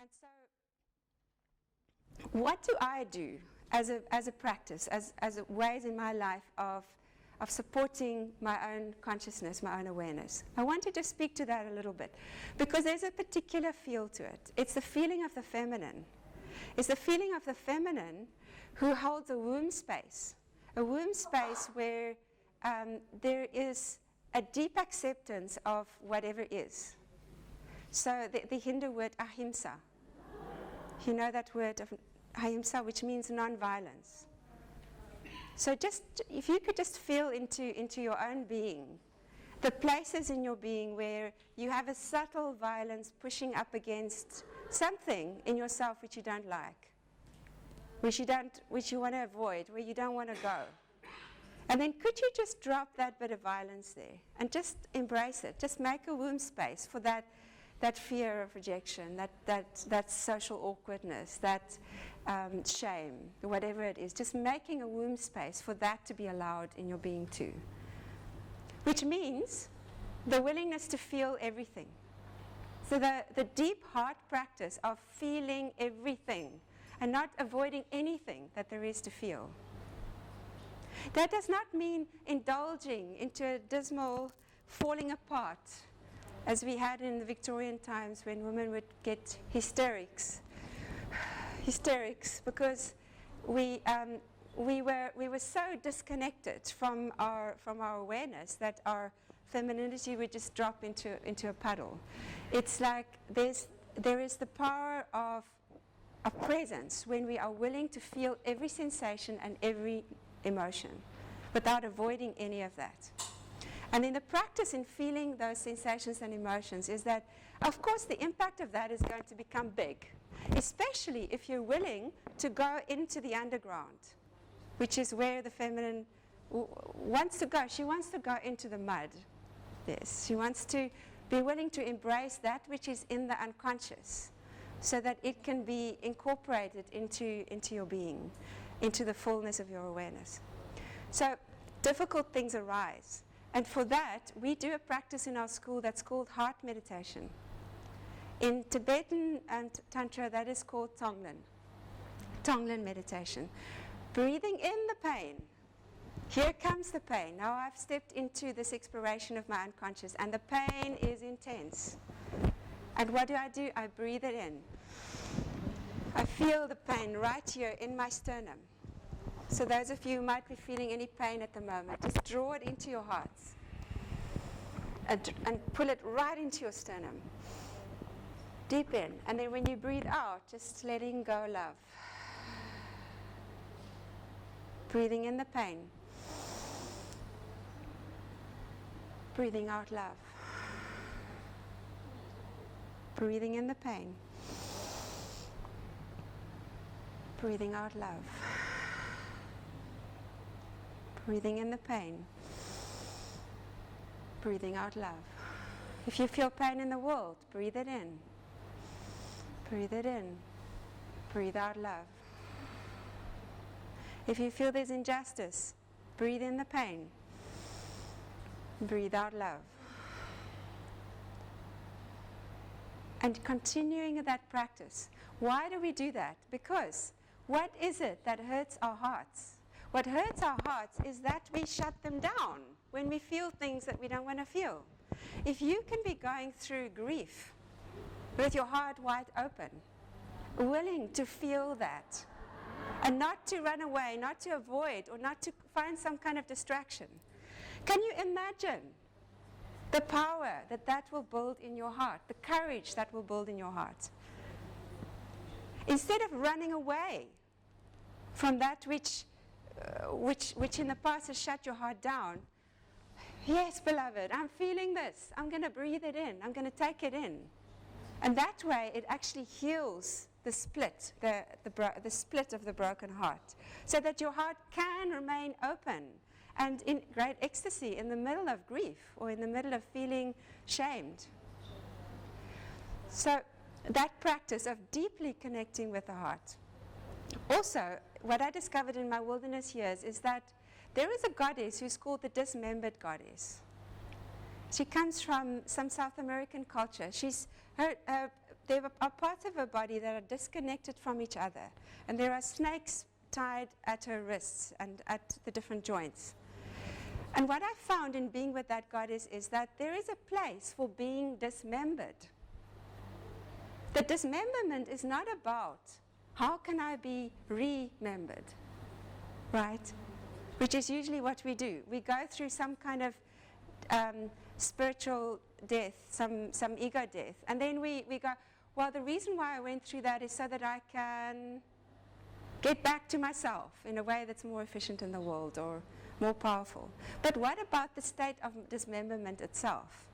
And so what do I do as a practice, as ways in my life of supporting my own consciousness, my own awareness? I want to just speak to that a little bit, because there's a particular feel to it. It's the feeling of the feminine. It's the feeling of the feminine who holds a womb space where there is a deep acceptance of whatever is. So the Hindu word ahimsa, you know that word of ahimsa, which means non-violence. So just, if you could just feel into your own being, the places in your being where you have a subtle violence pushing up against something in yourself which you don't like, which you want to avoid, where you don't want to go. And then could you just drop that bit of violence there and just embrace it? Just make a womb space for that fear of rejection, that social awkwardness, that shame, whatever it is. Just making a womb space for that to be allowed in your being too. Which means the willingness to feel everything. So the deep heart practice of feeling everything and not avoiding anything that there is to feel. That does not mean indulging into a dismal falling apart, as we had in the Victorian times when women would get hysterics because we were so disconnected from our awareness that our femininity would just drop into a puddle. It's like there is the power of presence when we are willing to feel every sensation and every emotion without avoiding any of that. And in the practice in feeling those sensations and emotions is that, of course, the impact of that is going to become big, especially if you're willing to go into the underground, which is where the feminine wants to go. She wants to go into the mud. Yes, she wants to be willing to embrace that which is in the unconscious so that it can be incorporated into your being, into the fullness of your awareness. So difficult things arise. And for that, we do a practice in our school that's called heart meditation. In Tibetan and Tantra, that is called Tonglen meditation. Breathing in the pain. Here comes the pain. Now I've stepped into this exploration of my unconscious, and the pain is intense. And what do? I breathe it in. I feel the pain right here in my sternum. So those of you who might be feeling any pain at the moment, just draw it into your hearts and pull it right into your sternum. Deep in. And then when you breathe out, just letting go love. Breathing in the pain. Breathing out love. Breathing in the pain. Breathing out love. Breathing in the pain. Breathing out love. If you feel pain in the world, breathe it in. Breathe it in. Breathe out love. If you feel there's injustice, breathe in the pain. Breathe out love. And continuing that practice. Why do we do that? Because what is it that hurts our hearts? What hurts our hearts is that we shut them down when we feel things that we don't want to feel. If you can be going through grief with your heart wide open, willing to feel that, and not to run away, not to avoid, or not to find some kind of distraction, can you imagine the power that will build in your heart, the courage that will build in your heart? Instead of running away from that which in the past has shut your heart down. Yes, beloved, I'm feeling this. I'm going to breathe it in. I'm going to take it in. And that way it actually heals the split, the split of the broken heart, so that your heart can remain open and in great ecstasy in the middle of grief or in the middle of feeling shamed. So that practice of deeply connecting with the heart. Also, what I discovered in my wilderness years is that there is a goddess who's called the Dismembered Goddess. She comes from some South American culture. Her are parts of her body that are disconnected from each other. And there are snakes tied at her wrists and at the different joints. And what I found in being with that goddess is that there is a place for being dismembered. The dismemberment is not about how can I be remembered, right? Which is usually what we do. We go through some kind of spiritual death, some ego death. And then we go, well, the reason why I went through that is so that I can get back to myself in a way that's more efficient in the world or more powerful. But what about the state of dismemberment itself?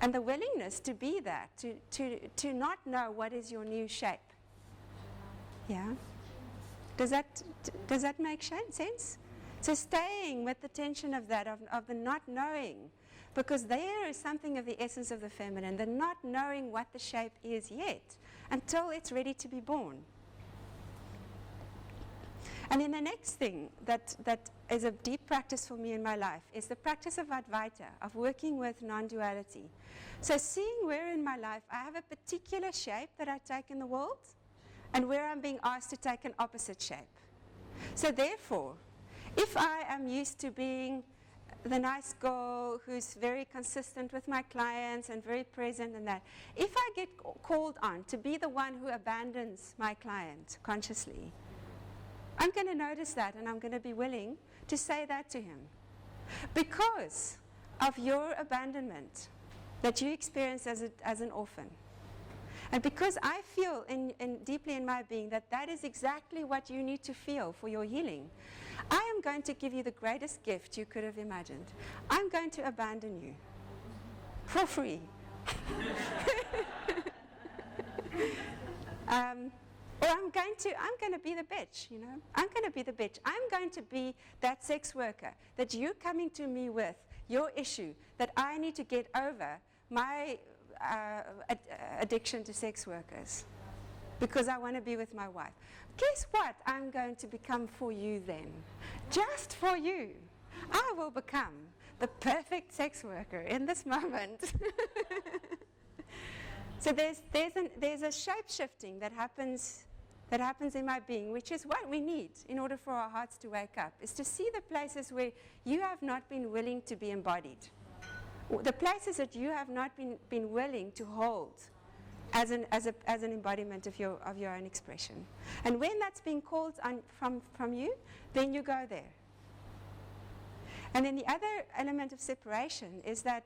And the willingness to be that, to not know what is your new shape. Yeah? Does that make sense? So staying with the tension of that, of the not knowing, because there is something of the essence of the feminine, the not knowing what the shape is yet, until it's ready to be born. And then the next thing that is a deep practice for me in my life is the practice of Advaita, of working with non-duality. So seeing where in my life I have a particular shape that I take in the world, and where I'm being asked to take an opposite shape. So therefore, if I am used to being the nice girl who's very consistent with my clients and very present in that, if I get called on to be the one who abandons my client consciously, I'm going to notice that, and I'm going to be willing to say that to him. Because of your abandonment that you experienced as an orphan. And because I feel deeply in my being that that is exactly what you need to feel for your healing, I am going to give you the greatest gift you could have imagined. I'm going to abandon you for free. Or I'm going to be the bitch, you know. I'm going to be the bitch. I'm going to be that sex worker that you're coming to me with, your issue, that I need to get over my addiction to sex workers because I want to be with my wife. Guess what I'm going to become for you then? Just for you. I will become the perfect sex worker in this moment. So there's a shape-shifting that happens in my being, which is what we need in order for our hearts to wake up, is to see the places where you have not been willing to be embodied. The places that you have not been willing to hold as an embodiment of your own expression. And when that's being called on from you, then you go there. And then the other element of separation is that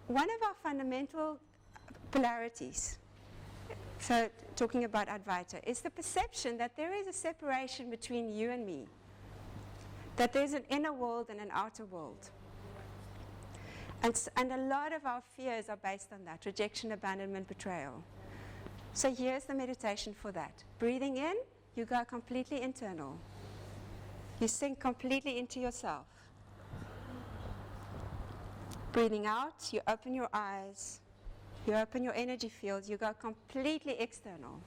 one of our fundamental polarities, so talking about Advaita, is the perception that there is a separation between you and me, that there's an inner world and an outer world. And a lot of our fears are based on that: rejection, abandonment, betrayal. So here's the meditation for that. Breathing in, you go completely internal. You sink completely into yourself. Breathing out, you open your eyes, you open your energy field, you go completely external.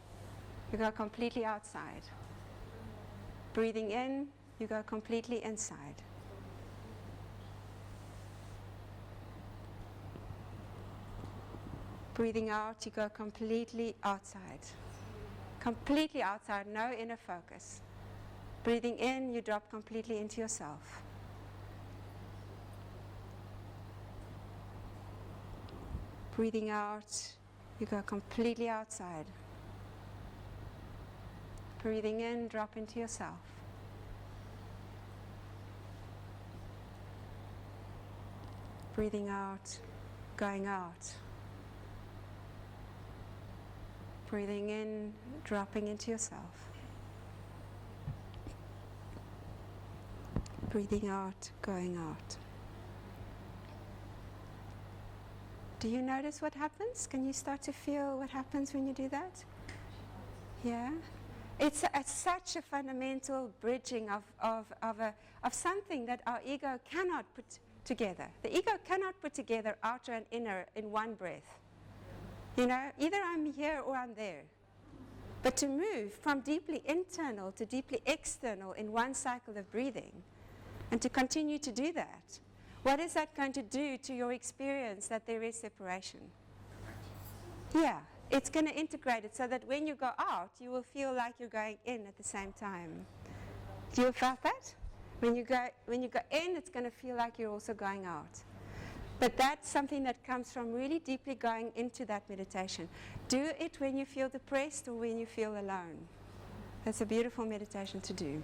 You go completely outside. Breathing in, you go completely inside. Breathing out, you go completely outside. Completely outside, no inner focus. Breathing in, you drop completely into yourself. Breathing out, you go completely outside. Breathing in, drop into yourself. Breathing out, going out. Breathing in, dropping into yourself. Breathing out, going out. Do you notice what happens? Can you start to feel what happens when you do that? Yeah? It's such a fundamental bridging of something that our ego cannot put together. The ego cannot put together outer and inner in one breath. You know, either I'm here or I'm there. But to move from deeply internal to deeply external in one cycle of breathing, and to continue to do that, what is that going to do to your experience that there is separation? Yeah, it's going to integrate it so that when you go out, you will feel like you're going in at the same time. Do you feel that? When you go in, it's going to feel like you're also going out. But that's something that comes from really deeply going into that meditation. Do it when you feel depressed or when you feel alone. That's a beautiful meditation to do.